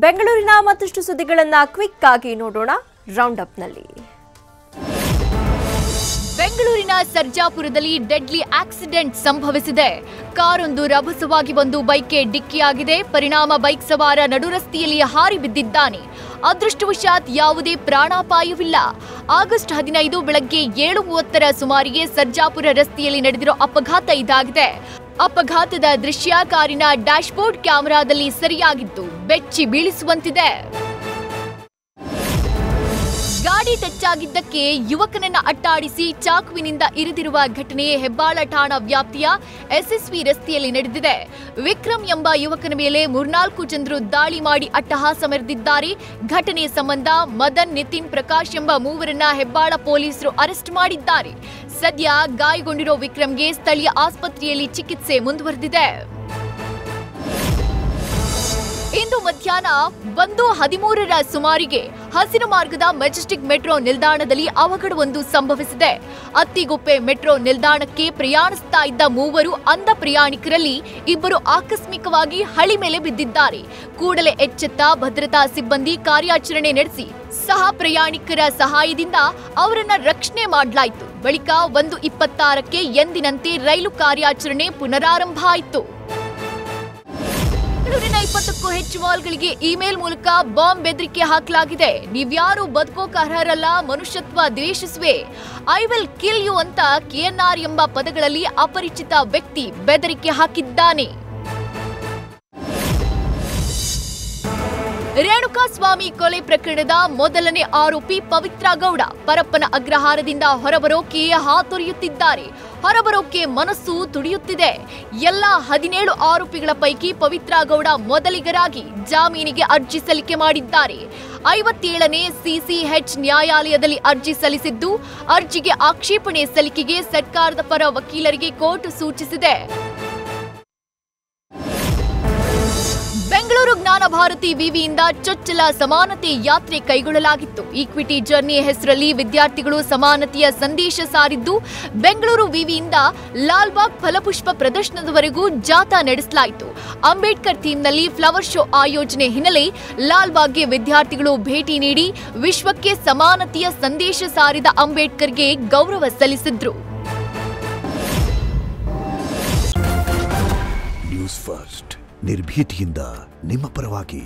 ಬೆಂಗಳೂರಿನ ಮತ್ತಷ್ಟು ಸುದ್ದಿಗಳನ್ನು ಕ್ವಿಕ್ ಆಗಿ ನೋಡೋಣ ರೌಂಡ್ ಅಪ್ ನಲ್ಲಿ. ಬೆಂಗಳೂರಿನ ಸರ್ಜಾಪುರದಲ್ಲಿ ಡೆಡ್ಲಿ ಆಕ್ಸಿಡೆಂಟ್ ಸಂಭವಿಸಿದೆ. ಕಾರೊಂದು ರಭಸವಾಗಿ ಬಂದು ಬೈಕ್ಗೆ ಡಿಕ್ಕಿಯಾಗಿದೆ. ಪರಿಣಾಮ ಬೈಕ್ ಸವಾರ ನಡುರಸ್ತೆಯಲ್ಲಿ ಹಾರಿ ಬಿದ್ದಿದ್ದಾನೆ. ಅದೃಷ್ಟವಶಾತ್ ಯಾವುದೇ ಪ್ರಾಣಾಪಾಯವಿಲ್ಲ. ಆಗಸ್ಟ್ 15 ಬೆಳಗ್ಗೆ 7:30 ಸುಮಾರಿಗೆ ಸರ್ಜಾಪುರ ರಸ್ತೆಯಲ್ಲಿ ನಡೆದಿರೋ ಅಪಘಾತ ಇದಾಗಿದೆ. ಅಪಘಾತದ ದೃಶ್ಯ ಕಾರಿನ ಡ್ಯಾಶ್ಬೋರ್ಡ್ ಕ್ಯಾಮೆರಾದಲ್ಲಿ ಸರಿಯಾಗಿದ್ದು ಬೆಚ್ಚಿ ಬೀಳಿಸುವಂತಿದೆ. ಗಾಡಿ ಟಚ್ ಆಗಿದ್ದಕ್ಕೆ ಯುವಕನನ್ನ ಅಟ್ಟಾಡಿಸಿ ಚಾಕುವಿನಿಂದ ಇರಿದಿರುವ ಘಟನೆ ಹೆಬ್ಬಾಳ ಠಾಣಾ ವ್ಯಾಪ್ತಿಯ ಎಸ್ಎಸ್ವಿ ರಸ್ತೆಯಲ್ಲಿ ನಡೆದಿದೆ. ವಿಕ್ರಮ್ ಎಂಬ ಯುವಕನ ಮೇಲೆ 3-4 ಜನರು ದಾಳಿ ಮಾಡಿ ಅಟ್ಟಹಾಸ ಮೆರೆದಿದ್ದಾರೆ. ಘಟನೆ ಸಂಬಂಧ ಮದನ್, ನಿತಿನ್, ಪ್ರಕಾಶ್ ಎಂಬ ಮೂವರನ್ನ ಹೆಬ್ಬಾಳ ಪೊಲೀಸರು ಅರೆಸ್ಟ್ ಮಾಡಿದ್ದಾರೆ. ಸದ್ಯ ಗಾಯಗೊಂಡಿರೋ ವಿಕ್ರಮ್ಗೆ ಸ್ಥಳೀಯ ಆಸ್ಪತ್ರೆಯಲ್ಲಿ ಚಿಕಿತ್ಸೆ ಮುಂದುವರೆದಿದೆ. ಇಂದು ಮಧ್ಯಾಹ್ನ 1:13ರ ಸುಮಾರಿಗೆ ಹಸಿರು ಮಾರ್ಗದ ಮೆಜೆಸ್ಟಿಕ್ ಮೆಟ್ರೋ ನಿಲ್ದಾಣದಲ್ಲಿ ಅವಘಡವೊಂದು ಸಂಭವಿಸಿದೆ. ಅತ್ತಿಗುಪ್ಪೆ ಮೆಟ್ರೋ ನಿಲ್ದಾಣಕ್ಕೆ ಪ್ರಯಾಣಿಸ್ತಾ ಇದ್ದ ಮೂವರು ಅಂಧ ಪ್ರಯಾಣಿಕರಲ್ಲಿ ಇಬ್ಬರು ಆಕಸ್ಮಿಕವಾಗಿ ಹಳಿ ಮೇಲೆ ಬಿದ್ದಿದ್ದಾರೆ. ಕೂಡಲೇ ಎಚ್ಚೆತ್ತ ಭದ್ರತಾ ಸಿಬ್ಬಂದಿ ಕಾರ್ಯಾಚರಣೆ ನಡೆಸಿ ಸಹ ಪ್ರಯಾಣಿಕರ ಸಹಾಯದಿಂದ ಅವರನ್ನ ರಕ್ಷಣೆ ಮಾಡಲಾಯಿತು. ಬಳಿಕ 1:26ಕ್ಕೆ ಎಂದಿನಂತೆ ರೈಲು ಕಾರ್ಯಾಚರಣೆ ಪುನರಾರಂಭ ಆಯಿತು. ಬೆಂಗಳೂರಿನ 20ಕ್ಕೂ ಹೆಚ್ಚು ಮಾಲ್ಗಳಿಗೆ ಇಮೇಲ್ ಮೂಲಕ ಬಾಂಬ್ ಬೆದರಿಕೆ ಹಾಕಲಾಗಿದೆ. ನೀವ್ಯಾರು ಬದುಕೋಕೆ ಅರ್ಹರಲ್ಲ, ಮನುಷ್ಯತ್ವ ದ್ವೇಷಿಸುವೆ, ಐ ವಿಲ್ ಕಿಲ್ ಯು ಅಂತ KNR ಎಂಬ ಪದಗಳಲ್ಲಿ ಅಪರಿಚಿತ ವ್ಯಕ್ತಿ ಬೆದರಿಕೆ ಹಾಕಿದ್ದಾನೆ. ರೇಣುಕಾಸ್ವಾಮಿ ಕೊಲೆ ಪ್ರಕರಣದ ಮೊದಲನೇ ಆರೋಪಿ ಪವಿತ್ರ ಗೌಡ ಪರಪ್ಪನ ಅಗ್ರಹಾರದಿಂದ ಹೊರಬರೋಕೆ ಹಾತೊರೆಯುತ್ತಿದ್ದಾರೆ. ಹೊರಬರೋಕೆ ಮನಸ್ಸು ತುಡಿಯುತ್ತಿದೆ. ಎಲ್ಲ 17 ಆರೋಪಿಗಳ ಪೈಕಿ ಪವಿತ್ರ ಗೌಡ ಮೊದಲಿಗರಾಗಿ ಜಾಮೀನಿಗೆ ಅರ್ಜಿ ಸಲ್ಲಿಕೆ ಮಾಡಿದ್ದಾರೆ. 57ನೇ CCH ನ್ಯಾಯಾಲಯದಲ್ಲಿ ಅರ್ಜಿ ಸಲ್ಲಿಸಿದ್ದು, ಅರ್ಜಿಗೆ ಆಕ್ಷೇಪಣೆ ಸಲ್ಲಿಕೆಗೆ ಸರ್ಕಾರದ ಪರ ವಕೀಲರಿಗೆ ಕೋರ್ಟ್ ಸೂಚಿಸಿದೆ. ಬೆಂಗಳೂರು ಜ್ಞಾನ ಭಾರತಿ ವಿವಿಯಿಂದ ಚೊಚ್ಚಲ ಸಮಾನತೆ ಯಾತ್ರೆ ಕೈಗೊಳ್ಳಲಾಗಿತ್ತು. ಈಕ್ವಿಟಿ ಜರ್ನಿ ಹೆಸರಲ್ಲಿ ವಿದ್ಯಾರ್ಥಿಗಳು ಸಮಾನತೆಯ ಸಂದೇಶ ಸಾರಿದ್ದು, ಬೆಂಗಳೂರು ವಿವಿಯಿಂದ ಲಾಲ್ಬಾಗ್ ಫಲಪುಷ್ಪ ಪ್ರದರ್ಶನದವರೆಗೂ ಜಾಥಾ ನಡೆಸಲಾಯಿತು. ಅಂಬೇಡ್ಕರ್ ಥೀಮ್ನಲ್ಲಿ ಫ್ಲವರ್ ಶೋ ಆಯೋಜನೆ ಹಿನ್ನೆಲೆ ಲಾಲ್ಬಾಗ್ಗೆ ವಿದ್ಯಾರ್ಥಿಗಳು ಭೇಟಿ ನೀಡಿ ವಿಶ್ವಕ್ಕೆ ಸಮಾನತೆಯ ಸಂದೇಶ ಸಾರಿದ ಅಂಬೇಡ್ಕರ್ಗೆ ಗೌರವ ಸಲ್ಲಿಸಿದ್ರು. ನ್ಯೂಸ್ ಫಸ್ಟ್ ನಿರ್ಭೀತಿಯಿಂದ ನಿಮ್ಮ ಪರವಾಗಿ.